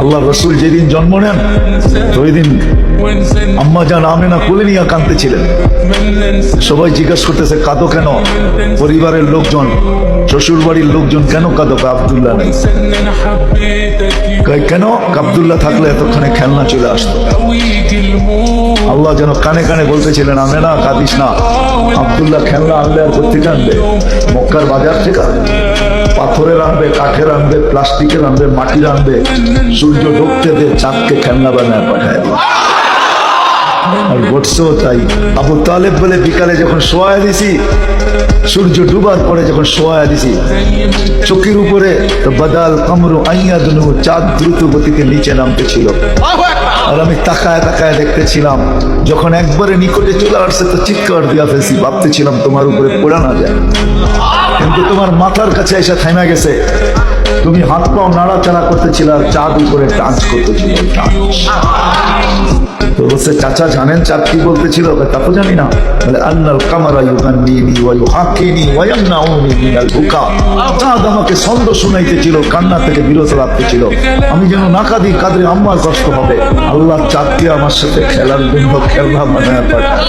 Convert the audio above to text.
আল্লাহ রসুল যেদিন জন্ম নেন তো ওই দিন আম্মা জান আমেনা কোলে নিয়ে কাঁদতেছিলেন। সবাই জিজ্ঞাসা করতেছে কাঁদো কেন? পরিবারের লোকজন, শ্বশুর বাড়ির লোকজন কেন কাঁদো? আব্দুল্লাহ নেই। কেন? আব্দুল্লাহ থাকলে এতক্ষণে খেলনা চলে আসতো। আল্লাহ যেন কানে কানে বলতেছিলেন আমেনা কাঁদিস না, আব্দুল্লাহ খেলনা আনলে আর কোথেকে আনবে? মক্কার বাজার থেকে পাথরের আনবে, কাঠের আনবে, প্লাস্টিকের আনবে, মাটির আনবে, সূর্য ঢুকতে দে, চাঁদকে খেলনা বানায় পাঠায়। আর ঘটছেও তাই। আবু তালেব বলে বিকালে যখন শোয়া দিছি, সূর্য ডুবার পরে যখন শোয়া দিছি, চোখের উপরে তো বাদাল কামরু আইয়াদনু, চাঁদ দ্রুত গতিতে নিচে নামতে ছিল। আর আমি তাকায় তাকায় দেখতেছিলাম, যখন একবারে নিকটে চলে আসছে তো চিৎকার দিয়া ফেলছি, ভাবতেছিলাম তোমার উপরে পড়া না যায়, কিন্তু তোমার মাথার কাছে এসে থেমে গেছে। তুমি হাত পাও নাড়াচাড়া করতেছিল আর চাঁদ উপরে ডান্স করতেছিল। তো বলছে চাচা জানেন চাঁদ কি বলতেছিল? তা তো জানি না। বলে আন্নাল কামারা ইউগান্নিনি ওয়া ইউহাক্কিনি ওয়া ইয়ামনাউনি মিনাল বুকা। চাঁদ আমাকে ছন্দ শুনাইতেছিল, কান্না থেকে বিরত রাখতেছিল। আমি যেন না কাঁদি, কাঁদলে আম্মার কষ্ট হবে। আল্লাহ চাঁদকে আমার সাথে খেলার জন্য খেলনা বানায় পাঠায়।